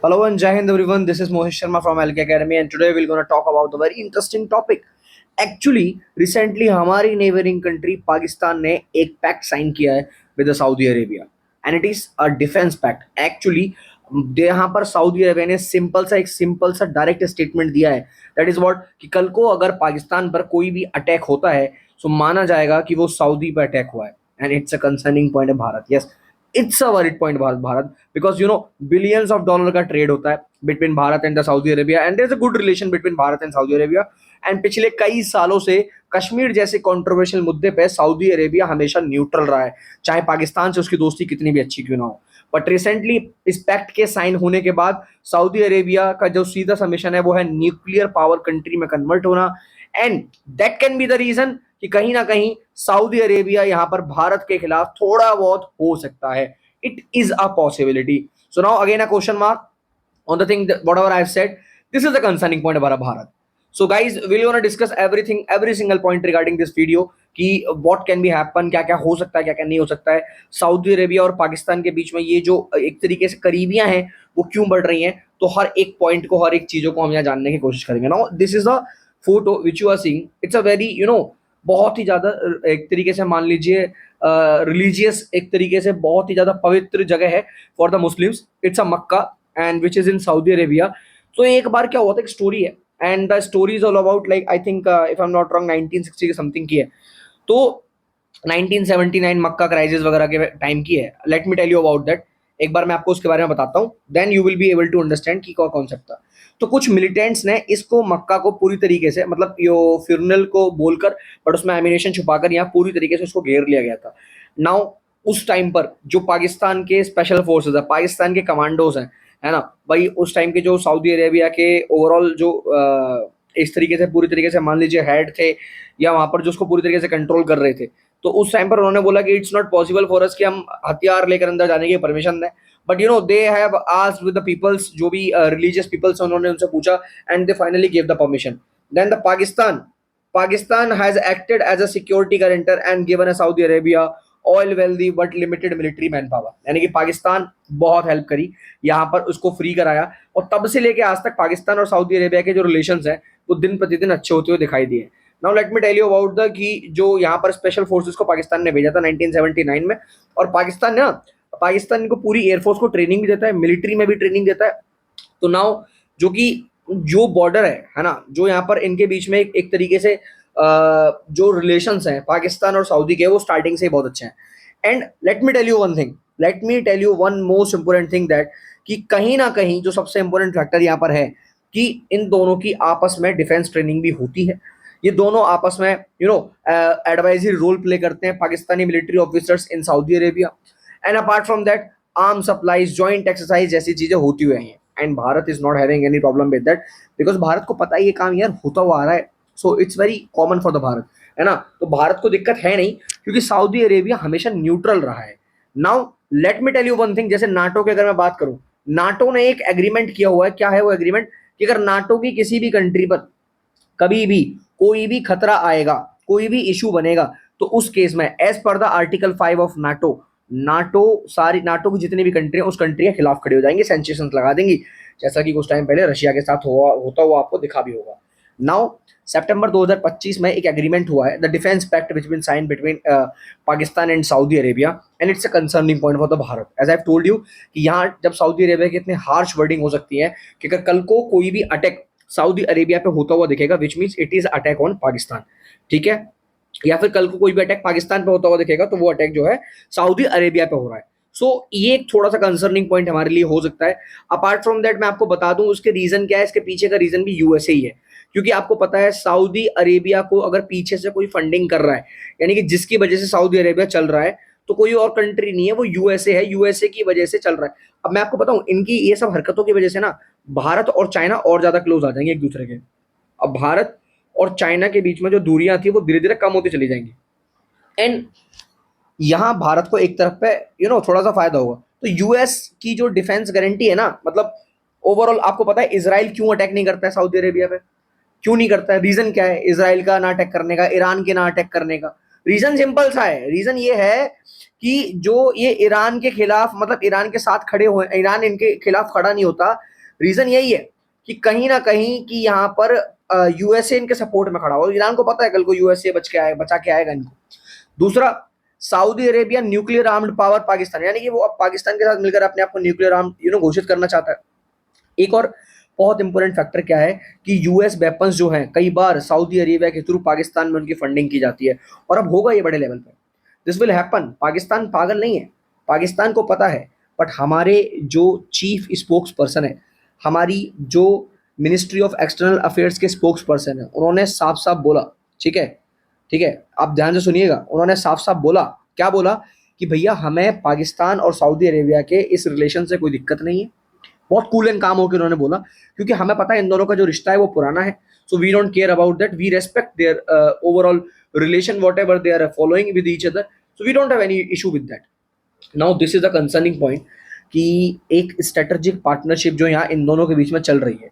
Hello and Jai Hind everyone. This is Mohit Sharma from LK Academy, and today we're going to talk about a very interesting topic. Actually, recently हमारी neighboring country Pakistan ने एक pact sign किया है with Saudi Arabia and it is a defence pact. Actually यहाँ पर Saudi Arabia ने simple सा direct statement दिया है. दैट इज व्हाट कि कल को अगर पाकिस्तान पर कोई भी अटैक होता है तो माना जाएगा कि वो सऊदी पर अटैक हुआ है. And it's a concerning point है Bharat. Yes, it's a worried point Bharat because billions of dollar का ट्रेड होता है between Bharat and the Saudi Arabia and there is a good relation between Bharat and Saudi Arabia. And पिछले कई सालों से कश्मीर जैसे controversial मुद्दे पे सऊदी अरेबिया हमेशा न्यूट्रल रहा है, चाहे पाकिस्तान से उसकी दोस्ती कितनी भी अच्छी क्यों ना हो. बट रिसेंटली इस पैक्ट के साइन होने के बाद सऊदी अरेबिया का जो सीधा सा मिशन है वो है न्यूक्लियर पावर कंट्री में कन्वर्ट होना. And that can be the reason कि कहीं ना कहीं सऊदी अरेबिया यहां पर भारत के खिलाफ थोड़ा बहुत हो सकता है. It is a possibility. So now again a question mark on the thing that whatever I've said. This is the concerning point about Bharat. So guys, we're gonna discuss everything, every single point regarding this video कि what can be happen, क्या क्या हो सकता है, क्या क्या नहीं हो सकता है. सऊदी अरेबिया और पाकिस्तान के बीच में ये जो एक तरीके से करीबियां हैं वो क्यों बढ़ रही हैं, तो हर एक पॉइंट को, हर एक चीजों को हम यहाँ जानने की कोशिश करेंगे. Now this is a photo which you are seeing. It's a very बहुत ही ज्यादा एक तरीके से मान लीजिए रिलीजियस, एक तरीके से बहुत ही ज्यादा पवित्र जगह है for the Muslims. It's a Mecca and which is in Saudi Arabia. तो एक बार क्या हुआ था, एक स्टोरी है and the story is all about like I think if I am not wrong 1960 के समथिंग की है. तो 1979 मक्का क्राइसिस वगैरह के टाइम की है. Let me tell you about that. एक बार मैं आपको उसके बारे में बताता हूँ, then you will be able to understand की कौन कॉन्सेप्ट था. तो कुछ मिलिटेंट्स ने इसको मक्का को पूरी तरीके से मतलब यो फ्यूनरल को बोलकर बट उसमें एमिनेशन छुपाकर यहाँ पूरी तरीके से उसको घेर लिया गया था. नाउ उस टाइम पर जो पाकिस्तान के स्पेशल फोर्सेस है, पाकिस्तान के कमांडोज हैं, है ना भाई, उस टाइम के जो सऊदी अरेबिया के ओवरऑल जो इस तरीके से पूरी तरीके से मान लीजिए हेड थे या वहां पर जो उसको पूरी तरीके से कंट्रोल कर रहे थे, तो उस टाइम पर उन्होंने बोला कि it's not possible for us कि हम हथियार लेकर अंदर जाने की परमिशन दें. But they have asked with the peoples, जो भी रिलीजियस पीपल्स उन्होंने उनसे पूछा and they finally give the permission. Then the Pakistan has acted as a security guarantor and given a Saudi Arabia oil wealthy but limited military manpower. यानी कि पाकिस्तान बहुत help करी, यहाँ पर उसको फ्री कराया और तब से लेके आज तक पाकिस्तान और सऊदी अरेबिया के जो रिलेशंस हैं वो दिन प्रतिदिन अच्छे होते हुए दिखाई दिए. Now let me tell you about the कि जो यहाँ पर स्पेशल फोर्सेस को पाकिस्तान ने भेजा था 1979 में. और पाकिस्तान को पूरी एयरफोर्स को ट्रेनिंग भी देता है, मिलिट्री में भी ट्रेनिंग देता है. तो नाउ जो कि जो बॉर्डर है ना, जो यहाँ पर इनके बीच में एक तरीके से जो रिलेशंस हैं पाकिस्तान और सऊदी के, वो स्टार्टिंग से ही बहुत अच्छे हैं. And let me tell you one thing, let me tell you one most important thing that कि कहीं ना कहीं जो सबसे इंपॉर्टेंट फैक्टर यहाँ पर है कि इन दोनों की आपस में डिफेंस ट्रेनिंग भी होती है. ये दोनों आपस में एडवाइजरी रोल प्ले करते हैं, Pakistani military officers in Saudi Arabia. And apart from that arm supplies, joint exercise जैसी चीजें होती हुई हैं. And Bharat is not having any problem with that because Bharat को पता है ये काम यार होता हुआ आ रहा है. So it's very common for the Bharat, है ना. तो भारत को दिक्कत है नहीं क्योंकि सऊदी अरेबिया हमेशा न्यूट्रल रहा है. Now let me tell you one thing. जैसे नाटो की अगर मैं बात करूं, नाटो ने एक एग्रीमेंट किया हुआ है. क्या है वो एग्रीमेंट कि अगर नाटो की किसी भी कंट्री पर कभी भी कोई भी खतरा आएगा, कोई भी इशू बनेगा, तो उस केस में as per the article 5 of NATO, NATO की जितनी भी कंट्री है उस कंट्री के खिलाफ खड़े हो जाएंगे, सेंसेशंस लगा देंगी, जैसा कि कुछ टाइम पहले रशिया के साथ होता हुआ आपको दिखा भी होगा. नाउ सितंबर 2025 में एक एग्रीमेंट हुआ है, the defence pact which been sign between Pakistan and Saudi Arabia. And it's a concerning point for the Bharat. As I have told you कि यहाँ जब सऊदी अरेबिया की इतने हार्श वर्डिंग हो सकती है कि अगर कल को कोई भी अटैक सऊदी अरेबिया पे होता हुआ दिखेगा which means it is attack on Pakistan, ठीक है, या फिर कल को कोई भी अटैक पाकिस्तान पे होता हुआ दिखेगा तो वो अटैक जो है सऊदी अरेबिया पे हो रहा है. सो ये एक थोड़ा सा कंसर्निंग पॉइंट हमारे लिए हो सकता है. अपार्ट फ्रॉम दैट मैं आपको बता दूं उसके रीजन क्या है. इसके पीछे का रीजन भी यूएसए ही है, क्योंकि आपको पता है सऊदी अरेबिया को अगर पीछे से कोई फंडिंग कर रहा है, यानी कि जिसकी वजह से सऊदी अरेबिया चल रहा है, तो कोई और कंट्री नहीं है, वो यूएसए है. यूएसए की वजह से चल रहा है. अब मैं आपको बताऊं इनकी ये सब हरकतों की वजह से ना भारत और चाइना और ज्यादा क्लोज आ जाएंगे एक दूसरे के. अब भारत और चाइना के बीच में जो दूरियां थी वो धीरे धीरे कम होती चली जाएंगी. एंड यहाँ भारत को एक तरफ पे थोड़ा सा फायदा होगा. तो यूएस की जो डिफेंस गारंटी है ना, मतलब ओवरऑल आपको पता है इसराइल क्यों अटैक नहीं करता है सऊदी अरेबिया पे, क्यों नहीं करता है, रीजन क्या है इसराइल का ना अटैक करने का, ईरान के ना अटैक करने का. रीजन सिंपल सा है. रीजन ये है कि जो ये ईरान के खिलाफ, मतलब ईरान के साथ खड़े हुए, ईरान इनके खिलाफ खड़ा नहीं होता, रीजन यही है कि कहीं ना कहीं कि यहाँ पर यूएसए इनके सपोर्ट में खड़ा हो। ईरान को पता है कल को यूएसए बचा के आएगा इनको। दूसरा, Saudi Arabia nuclear armed power Pakistan, यानी कि वो अब पाकिस्तान के साथ मिलकर अपने आप को न्यूक्लियर आर्म घोषित करना चाहता है। एक और बहुत इंपॉर्टेंट फैक्टर क्या है कि यूएस वेपन्स जो हैं कई बार सऊदी अरेबिया के थ्रू पाकिस्तान में उनकी फंडिंग की जाती है, और अब होगा ये बड़े लेवल पे। This will happen. पाकिस्तान पागल नहीं है, पाकिस्तान को पता है। बट हमारे जो चीफ स्पोक्स पर्सन है, हमारी जो मिनिस्ट्री ऑफ एक्सटर्नल अफेयर्स के स्पोक्स पर्सन है, उन्होंने साफ साफ बोला, ठीक है, ठीक है, आप ध्यान से सुनिएगा, उन्होंने साफ साफ बोला, क्या बोला कि भैया हमें पाकिस्तान और सऊदी अरेबिया के इस रिलेशन से कोई दिक्कत नहीं है। बहुत कूल एंड काम होकर उन्होंने बोला, क्योंकि हमें पता है इन दोनों का जो रिश्ता है वो पुराना है। So we don't care about that, we respect their overall relation, whatever they are following with each other, so we don't have any issue with that. Now this is the concerning point कि एक strategic partnership जो यहाँ इन दोनों के बीच में चल रही है,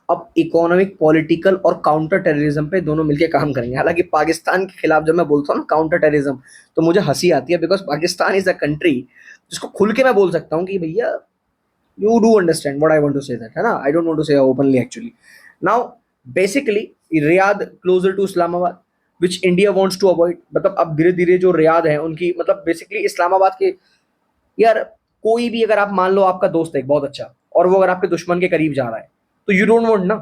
अब इकोनॉमिक, पॉलिटिकल और काउंटर टेररिज्म पे दोनों मिलकर काम करेंगे। हालांकि पाकिस्तान के खिलाफ जब मैं बोलता हूँ ना काउंटर टेररिज्म, तो मुझे हंसी आती है, because Pakistan is a country जिसको खुल के मैं बोल सकता हूँ कि भैया you do understand what I want to say, that है ना, I don't want to say openly actually. Now basically Riyadh closer to Islamabad which India wants to avoid, मतलब अब धीरे धीरे जो रियाद है उनकी, मतलब बेसिकली इस्लामाबाद के, यार कोई भी अगर आप मान लो आपका दोस्त है एक बहुत अच्छा, और वो अगर आपके दुश्मन के करीब जा रहा है, तो यू डोंट वांट ना,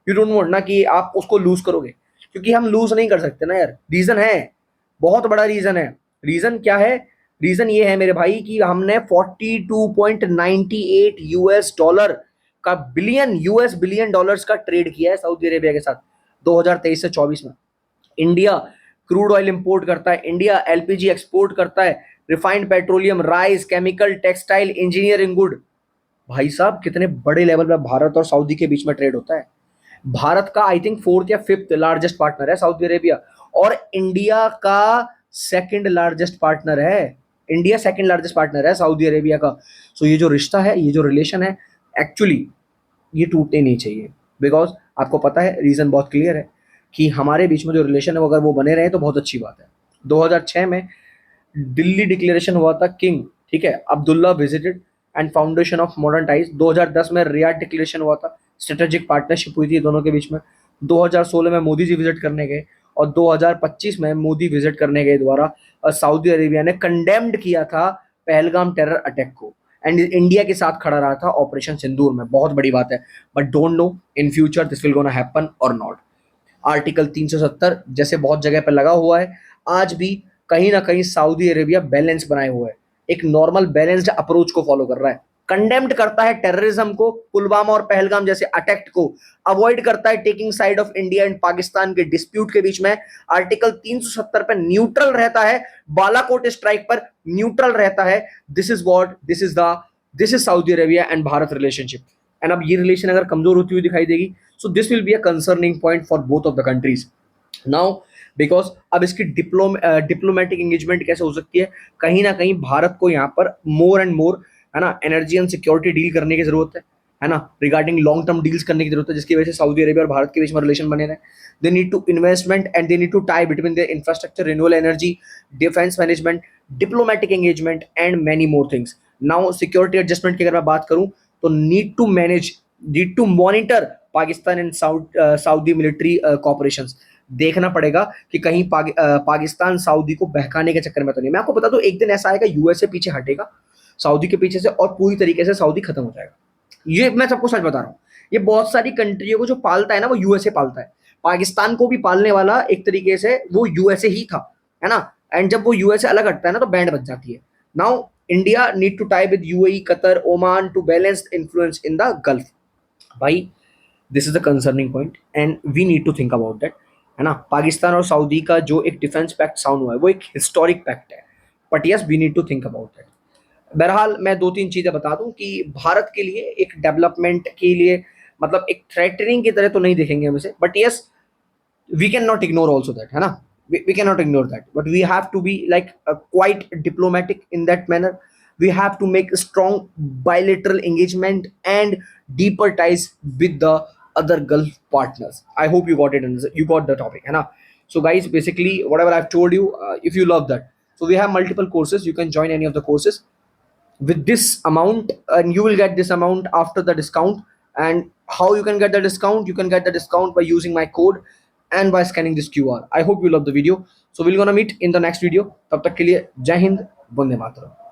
यू डोंट वांट ना कि आप उसको लूज करोगे, क्योंकि हम लूज नहीं कर सकते ना यार। रीजन है, बहुत बड़ा रीजन है। रीजन क्या है? रीजन ये है मेरे भाई कि हमने 42.98 यूएस डॉलर का बिलियन, यूएस बिलियन डॉलर्स का ट्रेड किया है सऊदी अरेबिया के साथ 2023 से 24 में। इंडिया क्रूड ऑयल इंपोर्ट करता है, इंडिया एलपीजी एक्सपोर्ट करता है, refined petroleum, rice, chemical, textile, engineering good. भाई साहब कितने बड़े लेवल पे भारत और सऊदी के बीच में ट्रेड होता है। भारत का आई थिंक फोर्थ या फिफ्थ लार्जेस्ट पार्टनर है सऊदी अरेबिया, और इंडिया का सेकंड लार्जेस्ट पार्टनर है। इंडिया सेकंड लार्जेस्ट पार्टनर है सऊदी अरेबिया का। सो ये जो रिश्ता है, ये जो रिलेशन है, एक्चुअली ये टूटने नहीं चाहिए, बिकॉज आपको पता है रीजन बहुत क्लियर है कि हमारे बीच में जो रिलेशन है वो अगर वो बने रहे तो बहुत अच्छी बात है। 2006 में दिल्ली डिक्लेरेशन हुआ था किंग, ठीक है, Abdullah visited and foundation of modern ties. 2010 में रियाद डिक्लेरेशन हुआ था, स्ट्रेटेजिक पार्टनरशिप हुई थी दोनों के बीच में। 2016 में मोदी जी विजिट करने गए, और 2025 में मोदी विजिट करने गए द्वारा सऊदी अरेबिया ने कंडेम्ड किया था पहलगाम टेरर अटैक को, एंड इंडिया के साथ खड़ा रहा था ऑपरेशन सिंदूर में। बहुत बड़ी बात है, but don't know in future this will gonna happen और नॉट। आर्टिकल 370 जैसे बहुत जगह पर लगा हुआ है, आज भी कहीं ना कहीं सऊदी अरेबिया बैलेंस बनाए हुए है, एक नॉर्मल बैलेंस्ड अप्रोच को फॉलो कर रहा है। कंडेम्ड करता है टेररिज्म को, पुलवामा और पहलगाम जैसे अटैक को, अवॉइड करता है taking side of India and Pakistan के डिस्प्यूट के बीच में। आर्टिकल 370 पर न्यूट्रल रहता है, बालाकोट स्ट्राइक पर न्यूट्रल रहता है। This is what, this is Saudi Arabia and Bharat relationship. And अब ये रिलेशन अगर कमजोर होती हुई दिखाई देगी, so this will be a concerning point for both of the countries now, because अब इसकी डिप्लोमेटिक एंगेजमेंट कैसे हो सकती है? कहीं ना कहीं भारत को यहाँ पर मोर एंड मोर, है ना, एनर्जी एंड सिक्योरिटी डील करने की जरूरत है ना, रिगार्डिंग लॉन्ग टर्म डील्स करने की जरूरत है, जिसकी वजह से सऊदी अरेबिया और भारत के बीच में रिलेशन बने रहे। They need to investment and they need to tie between their infrastructure, renewable energy, defence management, diplomatic engagement and many more things. Now security adjustment की अगर मैं बात करूं, तो need to monitor Pakistan and Saudi military cooperations. देखना पड़ेगा कि कहीं पाकिस्तान सऊदी को बहकाने के चक्कर में तो नहीं। मैं आपको बता दूं, एक दिन ऐसा आएगा यूएसए पीछे हटेगा सऊदी के पीछे से, और पूरी तरीके से सऊदी खत्म हो जाएगा। ये मैं सबको सच बता रहा हूँ। ये बहुत सारी कंट्रियों को जो पालता है ना, वो यूएसए पालता है। पाकिस्तान को भी पालने वाला एक तरीके से वो यूएसए ही था, है ना। एंड जब वो यूएसए अलग हटता है ना, तो बैंड बच जाती है। Now India need to tie with UAE, Qatar, Oman to balance influence in the Gulf. भाई this is the concerning point and we need to think about that, है ना। पाकिस्तान और सऊदी का जो एक डिफेंस पैक्ट साउंड हुआ है, वो एक हिस्टोरिक पैक्ट है, but yes we need to think about that. बहरहाल मैं दो तीन चीजें बता दूं कि भारत के लिए एक डेवलपमेंट के लिए, मतलब एक थ्रेटनिंग की तरह तो नहीं देखेंगे हम इसे, but yes we cannot ignore also that, है ना। we cannot ignore that, but we have to be like quite diplomatic in that manner. We have to make a strong bilateral engagement and deeper ties with the other Gulf partners. I hope you got it and you got the topic, है ना। So guys, basically whatever I've told you, if you love that, So we have multiple courses. You can join any of the courses with this amount, and you will get this amount after the discount. And how you can get the discount? You can get the discount by using my code and by scanning this QR. I hope you love the video. So we're gonna meet in the next video. तब तक के लिए जय हिंद, वंदे मातरम.